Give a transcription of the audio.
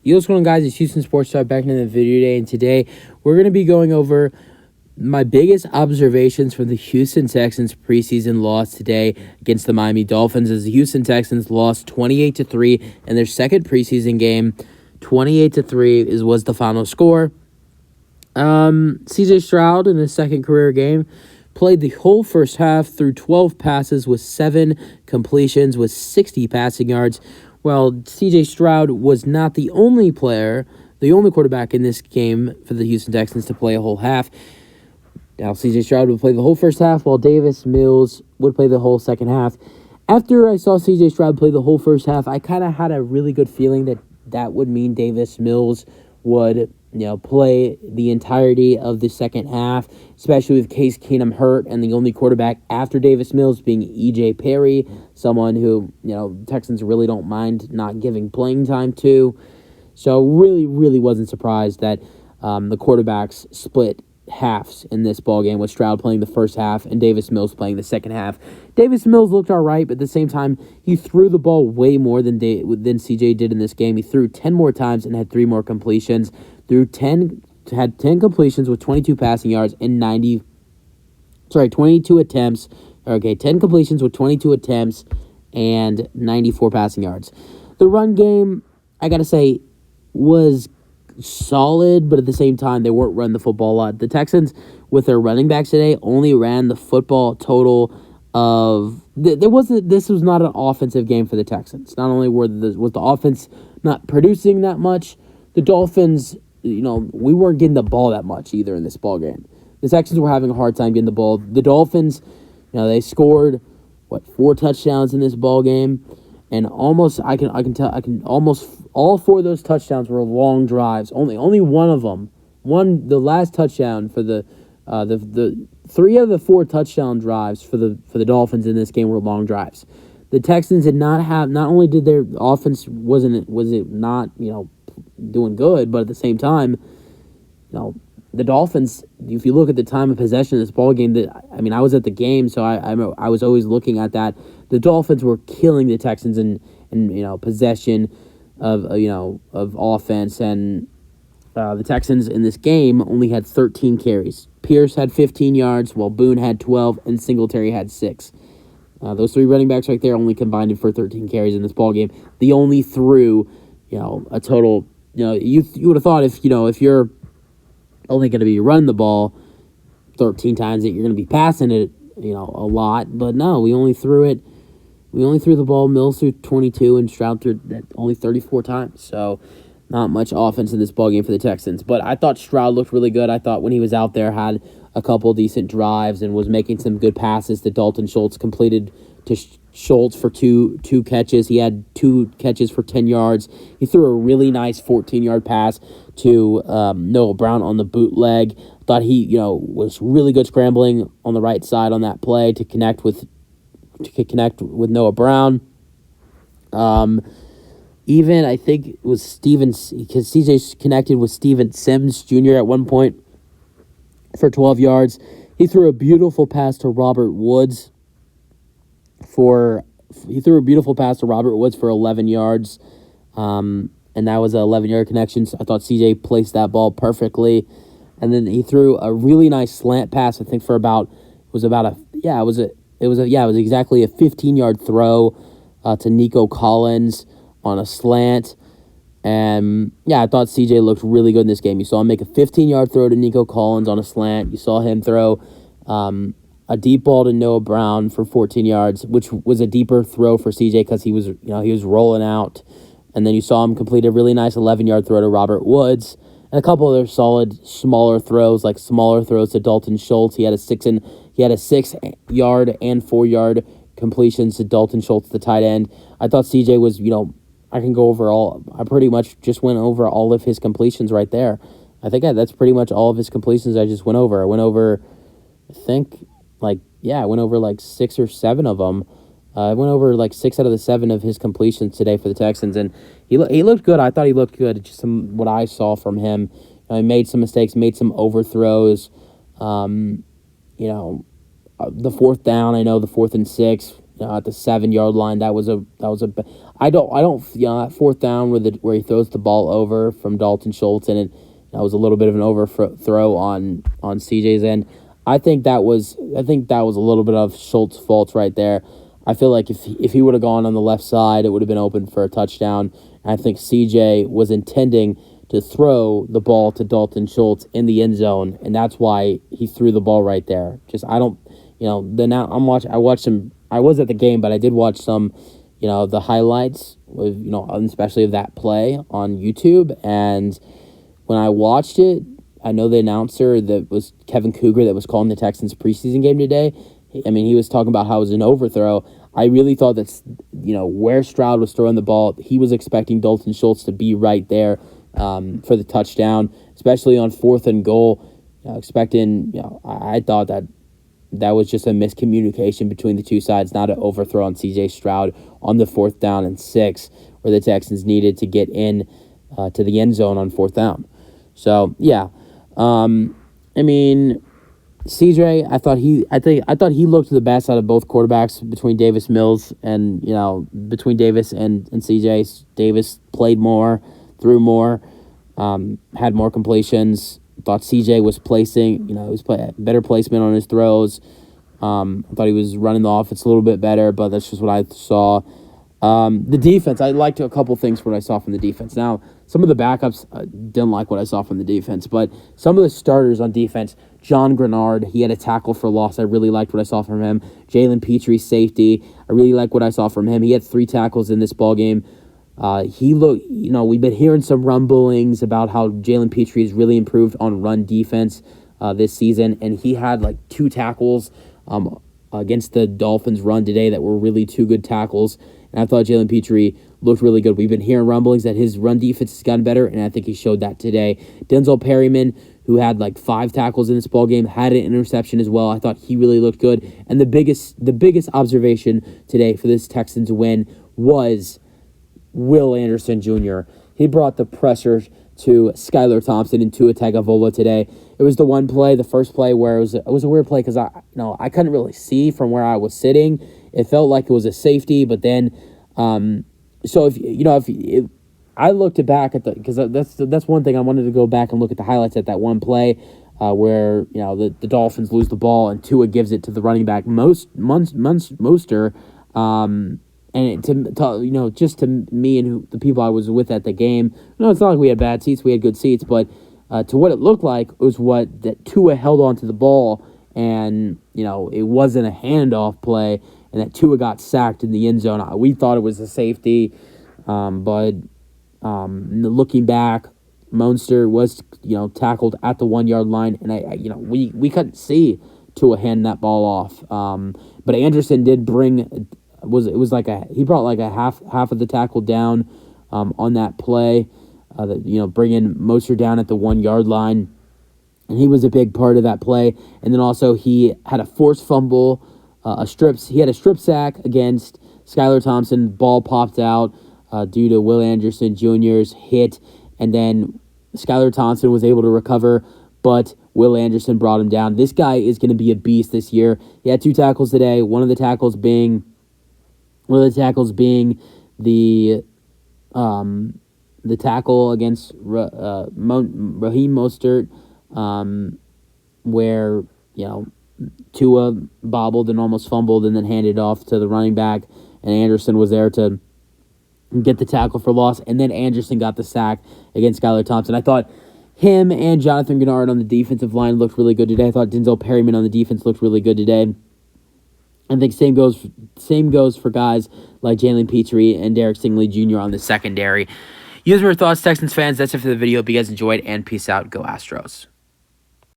What's going on, guys? It's Houston Sports Star back in the video today, and today we're going to be going over my biggest observations from the Houston Texans preseason loss today against the Miami Dolphins, as the Houston Texans lost 28-3 in their second preseason game. 28-3 was the final score. C.J. Stroud, in his second career game, played the whole first half through 12 passes with 7 completions with 60 passing yards. Well, C.J. Stroud was not the only quarterback in this game for the Houston Texans to play a whole half. Now, C.J. Stroud would play the whole first half, while Davis Mills would play the whole second half. After I saw C.J. Stroud play the whole first half, I kind of had a really good feeling that would mean Davis Mills would, play the entirety of the second half, especially with Case Keenum hurt and the only quarterback after Davis Mills being E.J. Perry, someone who, Texans really don't mind not giving playing time to. So really wasn't surprised that the quarterbacks split halves in this ballgame, with Stroud playing the first half and Davis Mills playing the second half. Davis Mills looked all right, but at the same time, he threw the ball way more than CJ did in this game. He threw 10 more times and had 3 more completions. Had 10 completions with 22 passing yards and 22 attempts. 10 completions with 22 attempts and 94 passing yards. The run game, I got to say, was solid, but at the same time, they weren't running the football a lot. The Texans, with their running backs today, only ran the football total of... This was not an offensive game for the Texans. Not only was the offense not producing that much, the Dolphins, we weren't getting the ball that much either in this ball game. The Texans were having a hard time getting the ball. The Dolphins, they scored 4 touchdowns in this ball game, and almost all 4 of those touchdowns were long drives. Only one of them, the last touchdown for the 3 of the 4 touchdown drives for the Dolphins in this game were long drives. The Texans did not have. Not only did their offense was it not doing good, but at the same time, the Dolphins, if you look at the time of possession of this ball game, I was at the game, so I was always looking at that. The Dolphins were killing the Texans in possession of offense, and the Texans in this game only had 13 carries. Pierce had 15 yards, while Boone had 12, and Singletary had 6. Those 3 running backs right there only combined for 13 carries in this ball game. They only threw a total. You would have thought if you're only going to be running the ball 13 times, that you're going to be passing it a lot. But no, we only threw the ball. Mills threw 22 and Stroud threw only 34 times. So not much offense in this ballgame for the Texans. But I thought Stroud looked really good. I thought when he was out there, had a couple decent drives and was making some good passes that Dalton Schultz completed to Schultz for two catches. He had 2 catches for 10 yards. He threw a really nice 14-yard pass to Noah Brown on the bootleg. Thought he was really good scrambling on the right side on that play to connect with Noah Brown. Even I think it was Stevens, because CJ connected with Steven Sims Jr. at one point for 12 yards. He threw a beautiful pass to Robert Woods for 11 yards. And that was an 11-yard connection. So I thought CJ placed that ball perfectly. And then he threw a really nice slant pass, I think it was exactly a 15-yard throw to Nico Collins on a slant. And I thought CJ looked really good in this game. You saw him make a 15-yard throw to Nico Collins on a slant. You saw him throw a deep ball to Noah Brown for 14 yards, which was a deeper throw for CJ because he was rolling out. And then you saw him complete a really nice 11-yard throw to Robert Woods, and a couple other solid smaller throws to Dalton Schultz. He had a 6-yard and 4-yard completions to Dalton Schultz, the tight end. I thought CJ was, I can go over I pretty much just went over all of his completions right there. I think that's pretty much all of his completions I just went over. I went over, I went over 6 or 7 of them. I went over 6 out of the 7 of his completions today for the Texans, and he looked good. I thought he looked good. Just what I saw from him. He made some mistakes, made some overthrows. The 4th down, I know the 4th and 6. at the 7-yard line. That was a I don't that fourth down where he throws the ball over from Dalton Schultz, and that was a little bit of an overthrow on CJ's end. I think that was a little bit of Schultz's fault right there. I feel like if he would have gone on the left side, it would have been open for a touchdown. And I think CJ was intending to throw the ball to Dalton Schultz in the end zone, and that's why he threw the ball right there. I watched some. I was at the game, but I did watch some, the highlights with, especially of that play on YouTube. And when I watched it, I know the announcer that was Kevin Cougar that was calling the Texans preseason game today. I mean, he was talking about how it was an overthrow. I really thought that, where Stroud was throwing the ball, he was expecting Dalton Schultz to be right there for the touchdown, especially on 4th and goal. I thought that was just a miscommunication between the two sides, not an overthrow on C.J. Stroud on the 4th down and 6, where the Texans needed to get in to the end zone on 4th down. So yeah, CJ, I thought he looked the best out of both quarterbacks between Davis Mills and between Davis and CJ. Davis played more, threw more, had more completions. Thought CJ was placing, better placement on his throws. I thought he was running the offense a little bit better, but that's just what I saw. The defense, I liked a couple things from what I saw from the defense. Now, some of the backups didn't like what I saw from the defense, but some of the starters on defense, John Grenard, he had a tackle for loss. I really liked what I saw from him. Jalen Petrie, safety, I really liked what I saw from him. He had 3 tackles in this ball game. He looked, we've been hearing some rumblings about how Jalen Petrie has really improved on run defense this season, and he had 2 tackles against the Dolphins run today that were really 2 good tackles. And I thought Jalen Petrie looked really good. We've been hearing rumblings that his run defense has gotten better, and I think he showed that today. Denzel Perryman, who had 5 tackles in this ball game, had an interception as well. I thought he really looked good. And the biggest observation today for this Texans win was Will Anderson Jr. He brought the pressure to Skylar Thompson and Tua Tagovailoa today. It was the first play where it was a weird play because I couldn't really see from where I was sitting. It felt like it was a safety, but then if I looked back at because that's one thing I wanted to go back and look at the highlights at that one play where the Dolphins lose the ball and Tua gives it to the running back Mostert. And just to me and the people I was with at the game, it's not like we had bad seats, we had good seats, but to what it looked like was that Tua held onto the ball, and it wasn't a handoff play, and that Tua got sacked in the end zone. We thought it was a safety, but looking back, Mostert was tackled at the 1-yard line, and we couldn't see Tua hand that ball off. But Anderson did bring. He brought a half of the tackle down on that play, bringing Mostert down at the 1-yard line, and he was a big part of that play. And then also he had a forced fumble, he had a strip sack against Skylar Thompson. Ball popped out due to Will Anderson Jr.'s hit, and then Skylar Thompson was able to recover, but Will Anderson brought him down. This guy is going to be a beast this year. He had 2 tackles today. One of the tackles being the tackle against Raheem Mostert, where Tua bobbled and almost fumbled and then handed off to the running back, and Anderson was there to get the tackle for loss, and then Anderson got the sack against Skylar Thompson. I thought him and Jonathan Grenard on the defensive line looked really good today. I thought Denzel Perryman on the defense looked really good today. I think same goes for guys like Jalen Petrie and Derek Stingley Jr. on the secondary. Use your thoughts, Texans fans. That's it for the video. Hope you guys enjoyed, and peace out. Go Astros.